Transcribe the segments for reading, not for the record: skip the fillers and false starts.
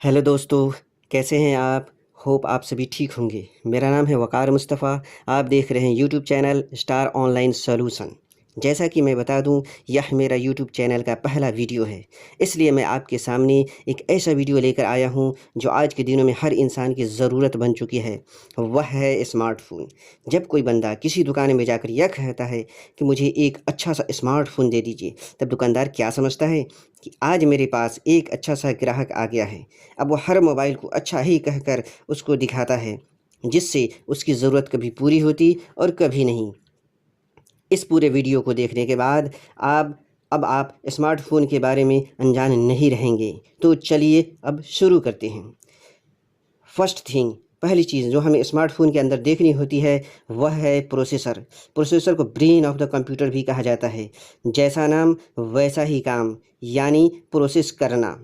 Hello दोस्तों, कैसे हैं आप? होप आप सभी ठीक होंगे। मेरा नाम है वक़ार मुस्तफ़ा। आप देख रहे हैं YouTube channel star online solution. जैसा कि मैं बता दूं, यह मेरा यूट्यूब चैनल का पहला वीडियो है। इसलिए मैं आपके सामने एक ऐसा वीडियो लेकर आया हूं जो आज के दिनों में हर इंसान की ज़रूरत बन चुकी है। वह है स्मार्टफ़ोन। जब कोई बंदा किसी दुकान में जाकर यह कहता है कि मुझे एक अच्छा सा स्मार्टफ़ोन दे दीजिए, तब दुकानदार क्या समझता है कि आज मेरे पास एक अच्छा सा ग्राहक आ गया है। अब वो हर मोबाइल को अच्छा ही कहकर उसको दिखाता है, जिससे उसकी ज़रूरत कभी पूरी होती और कभी नहीं। इस पूरे वीडियो को देखने के बाद अब आप स्मार्टफ़ोन के बारे में अनजान नहीं रहेंगे। तो चलिए अब शुरू करते हैं। फर्स्ट थिंग, पहली चीज़ जो हमें स्मार्टफ़ोन के अंदर देखनी होती है वह है प्रोसेसर। प्रोसेसर को ब्रेन ऑफ द कंप्यूटर भी कहा जाता है। जैसा नाम वैसा ही काम, यानी प्रोसेस करना।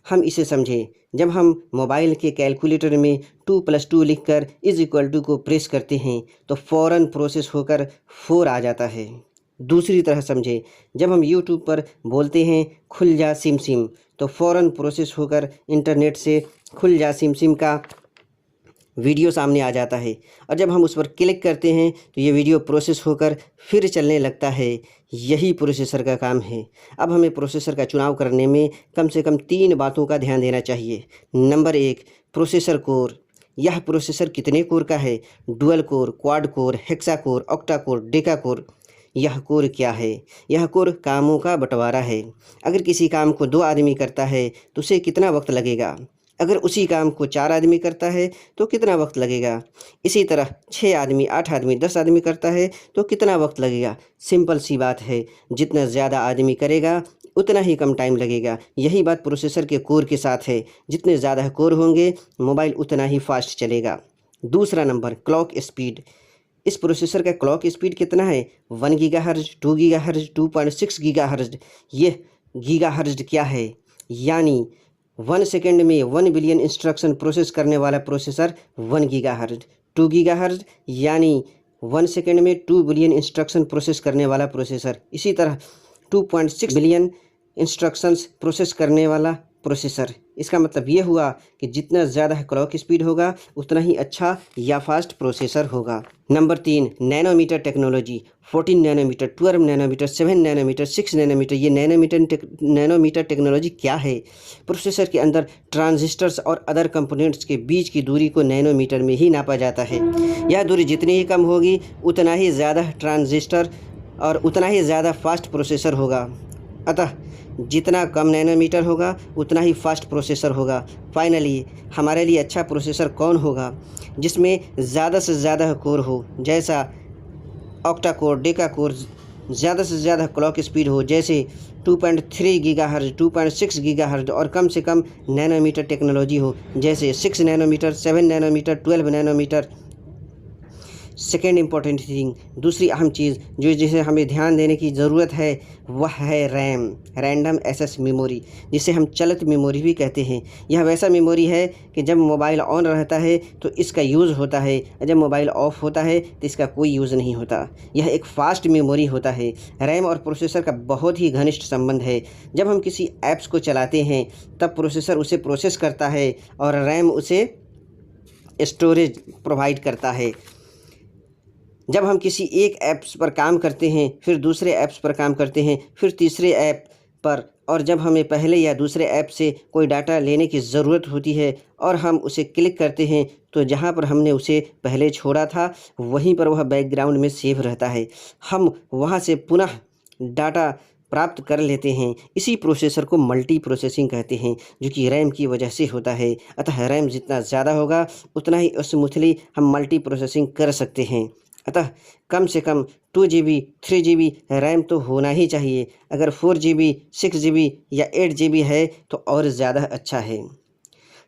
हम इसे समझें, जब हम मोबाइल के कैलकुलेटर में 2+2 लिखकर इज़ इक्वल टू को प्रेस करते हैं तो फ़ौरन प्रोसेस होकर 4 आ जाता है। दूसरी तरह समझें, जब हम यूट्यूब पर बोलते हैं खुल जा सिम सिम, तो फ़ौरन प्रोसेस होकर इंटरनेट से खुल जा सिम सिम का वीडियो सामने आ जाता है। और जब हम उस पर क्लिक करते हैं तो ये वीडियो प्रोसेस होकर फिर चलने लगता है। यही प्रोसेसर का काम है। अब हमें प्रोसेसर का चुनाव करने में कम से कम 3 बातों का ध्यान देना चाहिए। Number 1, processor core. यह प्रोसेसर कितने कोर का है? Dual core, quad core, hexa core, octa core, Deka core. यह कोर क्या है? यह कोर कामों का बंटवारा है। अगर किसी काम को 2 आदमी करता है तो उसे कितना वक्त लगेगा? अगर उसी काम को 4 आदमी करता है तो कितना वक्त लगेगा? इसी तरह 6 आदमी, 8 आदमी, 10 आदमी करता है तो कितना वक्त लगेगा? सिंपल सी बात है, जितना ज़्यादा आदमी करेगा उतना ही कम टाइम लगेगा। यही बात प्रोसेसर के कोर के साथ है। जितने ज़्यादा कोर होंगे मोबाइल उतना ही फास्ट चलेगा। दूसरा नंबर, क्लॉक स्पीड। इस प्रोसेसर का क्लॉक स्पीड कितना है? 1 गीगाहर्ट्ज़, 2 गीगाहर्ट्ज़, 2.6 गीगाहर्ट्ज़। ये गीगाहर्ट्ज़ क्या है? यानी 1 सेकंड में 1 बिलियन इंस्ट्रक्शन प्रोसेस करने वाला प्रोसेसर 1 गीगाहर्ट्ज़। 2 गीगाहर्ट्ज़ यानी 1 सेकंड में 2 बिलियन इंस्ट्रक्शन प्रोसेस करने वाला प्रोसेसर। इसी तरह 2.6 बिलियन इंस्ट्रक्शंस प्रोसेस करने वाला प्रोसेसर। इसका मतलब ये हुआ कि जितना ज़्यादा क्लॉक स्पीड होगा उतना ही अच्छा या फास्ट प्रोसेसर होगा। Number 3, nanometre technology. 14 nanometre, 12 nanometre, 7 nanometre, 6 nanometre. ये नैनोमीटर टेक्नोलॉजी क्या है? प्रोसेसर के अंदर ट्रांजिस्टर्स और अदर कंपोनेंट्स के बीच की दूरी को नैनोमीटर में ही नापा जाता है। यह दूरी जितनी ही कम होगी उतना ही ज़्यादा ट्रांजिस्टर और उतना ही ज़्यादा फास्ट प्रोसेसर होगा। अतः जितना कम नैनोमीटर होगा उतना ही फास्ट प्रोसेसर होगा। फाइनली हमारे लिए अच्छा प्रोसेसर कौन होगा? जिसमें ज़्यादा से ज़्यादा कोर हो, जैसा ऑक्टा कोर, डेका कोर। ज़्यादा से ज़्यादा क्लॉक स्पीड हो, जैसे 2.3 गीगाहर्ट्ज़, 2.6 गीगाहर्ट्ज़। और कम से कम नैनोमीटर टेक्नोलॉजी हो, जैसे 6 nanometre, 7 nanometre, 12 nanometre. Second important thing, दूसरी अहम चीज़ जिसे हमें ध्यान देने की ज़रूरत है वह है रैम, रैंडम एक्सेस मेमोरी, जिसे हम चलत मेमोरी भी कहते हैं। यह वैसा मेमोरी है कि जब मोबाइल ऑन रहता है तो इसका यूज़ होता है, जब मोबाइल ऑफ होता है तो इसका कोई यूज़ नहीं होता। यह एक फास्ट मेमोरी होता है। रैम और प्रोसेसर का बहुत ही घनिष्ठ संबंध है। जब हम किसी ऐप्स को चलाते हैं तब प्रोसेसर उसे प्रोसेस करता है और रैम उसे स्टोरेज प्रोवाइड करता है। जब हम किसी एक ऐप्स पर काम करते हैं, फिर दूसरे ऐप्स पर काम करते हैं, फिर तीसरे ऐप पर, और जब हमें पहले या दूसरे ऐप से कोई डाटा लेने की ज़रूरत होती है और हम उसे क्लिक करते हैं तो जहाँ पर हमने उसे पहले छोड़ा था वहीं पर वह बैकग्राउंड में सेव रहता है। हम वहाँ से पुनः डाटा प्राप्त कर लेते हैं। इसी प्रोसेसर को मल्टी प्रोसेसिंग कहते हैं, जो कि रैम की वजह से होता है। अतः रैम जितना ज़्यादा होगा उतना ही स्मूथली हम मल्टी प्रोसेसिंग कर सकते हैं। अतः कम से कम 2 GB, 3 GB रैम तो होना ही चाहिए। अगर 4 GB, 6 GB या 8 GB है तो और ज़्यादा अच्छा है।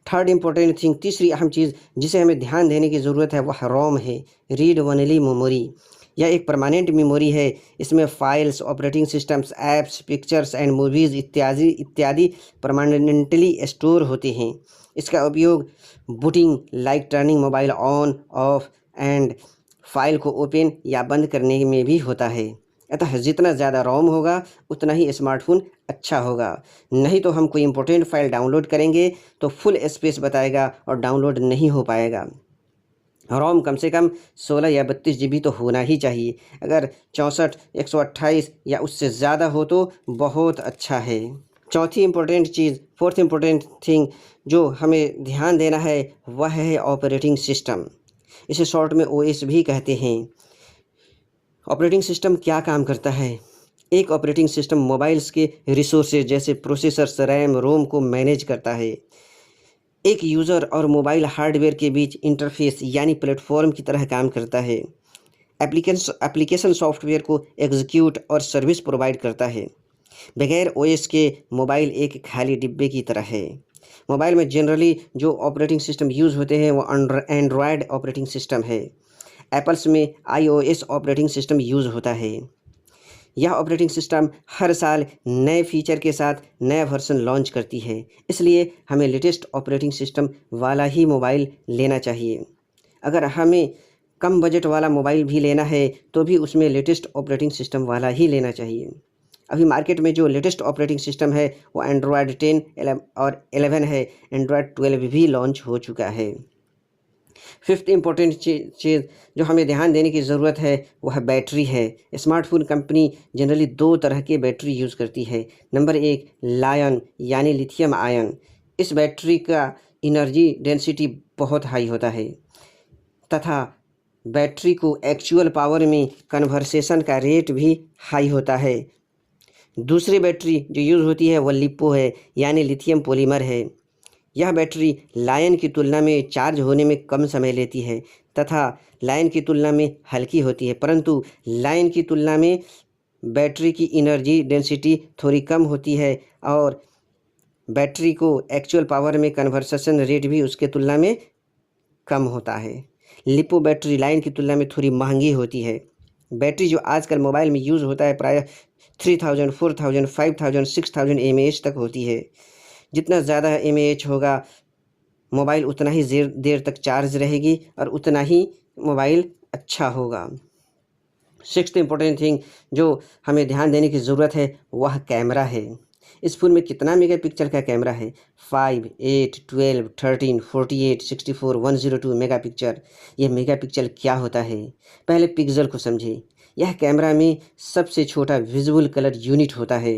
थर्ड इम्पोर्टेंट थिंग, तीसरी अहम चीज़ जिसे हमें ध्यान देने की ज़रूरत है वह रोम है, रीड ओनली मेमोरी। यह एक परमानेंट मेमोरी है। इसमें files, operating systems, apps, pictures and movies इत्यादि इत्यादि परमानेंटली स्टोर होते हैं। इसका उपयोग booting, like turning mobile on off and file को ओपन या बंद करने में भी होता है। अतः जितना ज़्यादा रोम होगा उतना ही स्मार्टफोन अच्छा होगा। नहीं तो हम कोई इम्पोर्टेंट फाइल डाउनलोड करेंगे तो फुल स्पेस बताएगा और डाउनलोड नहीं हो पाएगा। रोम कम से कम 16 या 32 जीबी तो होना ही चाहिए। अगर 64, 128 या उससे ज़्यादा हो तो बहुत अच्छा है। चौथी इम्पोर्टेंट चीज़, फोर्थ इम्पोर्टेंट थिंग जो हमें ध्यान देना है वह है ऑपरेटिंग सिस्टम। इसे शॉर्ट में ओएस भी कहते हैं। ऑपरेटिंग सिस्टम क्या काम करता है? एक ऑपरेटिंग सिस्टम मोबाइल्स के रिसोर्सेज जैसे प्रोसेसर्स, रैम, रोम को मैनेज करता है। एक यूज़र और मोबाइल हार्डवेयर के बीच इंटरफेस यानी प्लेटफॉर्म की तरह काम करता है। एप्लीकेशन सॉफ्टवेयर को एग्जीक्यूट और सर्विस प्रोवाइड करता है। बगैर ओएस के मोबाइल एक खाली डिब्बे की तरह है। मोबाइल में जनरली जो ऑपरेटिंग सिस्टम यूज़ होते हैं वो एंड्रॉयड ऑपरेटिंग सिस्टम है। एप्पल्स में iOS ऑपरेटिंग सिस्टम यूज़ होता है। यह ऑपरेटिंग सिस्टम हर साल नए फीचर के साथ नया वर्जन लॉन्च करती है, इसलिए हमें लेटेस्ट ऑपरेटिंग सिस्टम वाला ही मोबाइल लेना चाहिए। अगर हमें कम बजट वाला मोबाइल भी लेना है तो भी उसमें लेटेस्ट ऑपरेटिंग सिस्टम वाला ही लेना चाहिए। अभी मार्केट में जो लेटेस्ट ऑपरेटिंग सिस्टम है वो एंड्रॉयड 10 और 11 है। एंड्रॉयड 12 भी लॉन्च हो चुका है। फिफ्थ इम्पोर्टेंट चीज़ जो हमें ध्यान देने की ज़रूरत है वह बैटरी है। स्मार्टफोन कंपनी जनरली 2 तरह के बैटरी यूज़ करती है। नंबर 1 लायन यानी लिथियम आयन। इस बैटरी का एनर्जी डेंसिटी बहुत हाई होता है तथा बैटरी को एक्चुअल पावर में कन्वर्सेशन का रेट भी हाई होता है। दूसरी बैटरी जो यूज़ होती है वह लिपो है यानी लिथियम पॉलीमर है। यह बैटरी लायन की तुलना में चार्ज होने में कम समय लेती है तथा लायन की तुलना में हल्की होती है, परंतु लायन की तुलना में बैटरी की एनर्जी डेंसिटी थोड़ी कम होती है और बैटरी को एक्चुअल पावर में कन्वर्सेशन रेट भी उसके तुलना में कम होता है। लिपो बैटरी लायन की तुलना में थोड़ी महंगी होती है। बैटरी जो आजकल मोबाइल में यूज़ होता है प्रायः 3000, 4000, 5000, 6000 mAh तक होती है। जितना ज़्यादा mAh होगा मोबाइल उतना ही देर तक चार्ज रहेगी और उतना ही मोबाइल अच्छा होगा। सिक्स्थ इम्पोर्टेंट थिंग जो हमें ध्यान देने की ज़रूरत है वह कैमरा है। इस फ़ोन में कितना मेगापिक्सल का कैमरा है? 5, 8, 12, 13, 48, 64, 102 मेगापिक्सल। यह मेगापिक्सल क्या होता है? पहले पिक्सल को समझें। यह कैमरा में सबसे छोटा विजुअल कलर यूनिट होता है।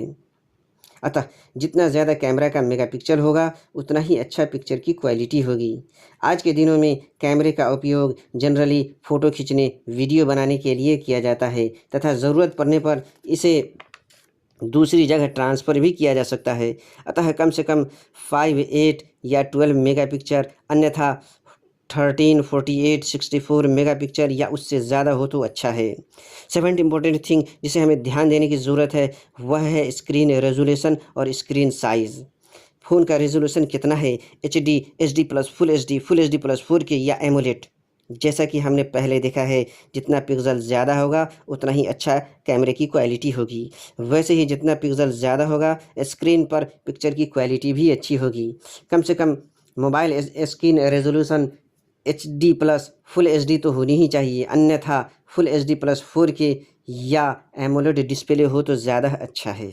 अतः जितना ज़्यादा कैमरा का मेगापिक्सल होगा उतना ही अच्छा पिक्चर की क्वालिटी होगी। आज के दिनों में कैमरे का उपयोग जनरली फ़ोटो खींचने, वीडियो बनाने के लिए किया जाता है तथा ज़रूरत पड़ने पर इसे दूसरी जगह ट्रांसफ़र भी किया जा सकता है। अतः कम से कम 5, 8 या 12 मेगापिक्सल, अन्यथा 13, 48, 64 मेगापिक्सल या उससे ज़्यादा हो तो अच्छा है। सेवंथ इम्पोर्टेंट थिंग जिसे हमें ध्यान देने की ज़रूरत है वह है स्क्रीन रेजोल्यूशन और स्क्रीन साइज़। फ़ोन का रेजोल्यूशन कितना है? HD, HD plus, full HD plus 4K या एमोलेड। जैसा कि हमने पहले देखा है जितना पिक्सल ज़्यादा होगा उतना ही अच्छा कैमरे की क्वालिटी होगी। वैसे ही जितना पिक्सल ज़्यादा होगा स्क्रीन पर पिक्चर की क्वालिटी भी अच्छी होगी। कम से कम mobile screen resolution HD plus, full HD तो होनी ही चाहिए, अन्यथा फुल HD प्लस 4K या एमोलेड डिस्प्ले हो तो ज़्यादा अच्छा है।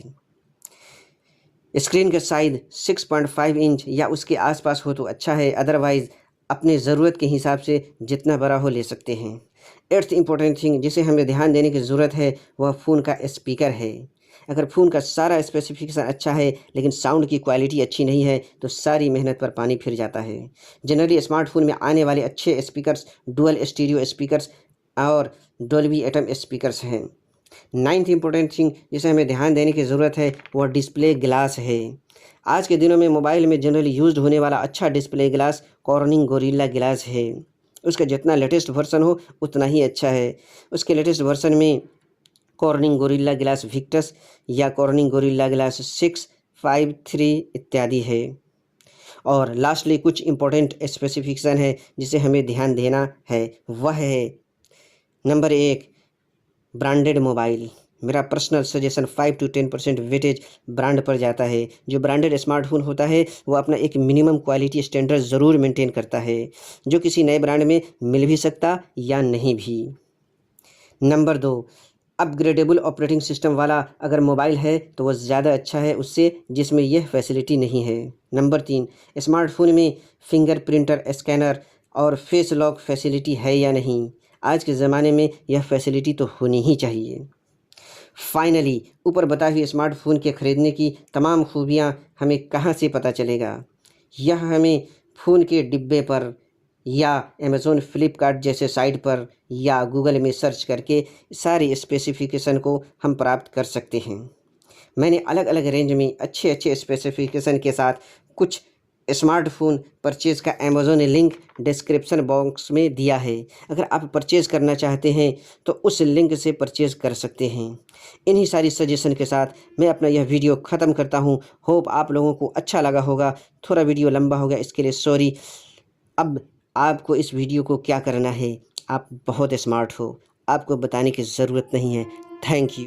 स्क्रीन का साइज़ 6.5 इंच या उसके आसपास हो तो अच्छा है, अदरवाइज़ अपने ज़रूरत के हिसाब से जितना बड़ा हो ले सकते हैं। एट्थ इम्पोर्टेंट थिंग जिसे हमें ध्यान देने की ज़रूरत है वह फ़ोन का स्पीकर है। अगर फ़ोन का सारा स्पेसिफिकेशन अच्छा है लेकिन साउंड की क्वालिटी अच्छी नहीं है तो सारी मेहनत पर पानी फिर जाता है। जनरली स्मार्टफोन में आने वाले अच्छे स्पीकर्स डुअल स्टीरियो स्पीकर्स और डोल्बी एटम स्पीकर्स हैं। नाइन्थ इम्पोर्टेंट थिंग जिसे हमें ध्यान देने की ज़रूरत है वह डिस्प्ले ग्लास है। आज के दिनों में मोबाइल में जनरली यूज्ड होने वाला अच्छा display glass cornering gorilla glass है। उसका जितना लेटेस्ट वर्जन हो उतना ही अच्छा है। उसके लेटेस्ट वर्जन में कॉर्निंग गोरिल्ला ग्लास विक्टस या कॉर्निंग गोरिल्ला ग्लास 6, 5, 3 इत्यादि है। और लास्टली कुछ इम्पोर्टेंट स्पेसिफिकेशन है जिसे हमें ध्यान देना है वह है नंबर 1 ब्रांडेड मोबाइल। मेरा personal suggestion 5 to 10% weightage brand पर जाता है। जो ब्रांडेड स्मार्टफोन होता है वो अपना एक मिनिमम क्वालिटी स्टैंडर्ड ज़रूर मेंटेन करता है जो किसी नए ब्रांड में मिल भी सकता या नहीं भी। नंबर 2 अपग्रेडेबल ऑपरेटिंग सिस्टम वाला अगर मोबाइल है तो वह ज़्यादा अच्छा है उससे जिसमें यह फैसिलिटी नहीं है। नंबर 3, स्मार्टफ़ोन में फिंगर प्रिंटर स्कैनर और फेस लॉक फैसिलिटी है या नहीं। आज के ज़माने में यह फैसिलिटी तो होनी ही चाहिए। फाइनली, ऊपर बताए हुए स्मार्टफ़ोन के ख़रीदने की तमाम खूबियाँ हमें कहाँ से पता चलेगा? यह हमें फ़ोन के डिब्बे पर या अमेज़न, फ्लिपकार्ट जैसे साइट पर या गूगल में सर्च करके सारे स्पेसिफ़िकेशन को हम प्राप्त कर सकते हैं। मैंने अलग-अलग रेंज में अच्छे-अच्छे स्पेसिफ़िकेशन के साथ कुछ स्मार्टफ़ोन परचेज़ का अमेज़न लिंक डिस्क्रिप्शन बॉक्स में दिया है। अगर आप परचेज़ करना चाहते हैं तो उस लिंक से परचेज़ कर सकते हैं। इन्हीं सारी सजेशन के साथ मैं अपना यह वीडियो ख़त्म करता हूँ। होप आप लोगों को अच्छा लगा होगा। थोड़ा वीडियो लंबा हो गया इसके लिए सॉरी। अब आपको इस वीडियो को क्या करना है, आप बहुत स्मार्ट हो, आपको बताने की ज़रूरत नहीं है। Thank you.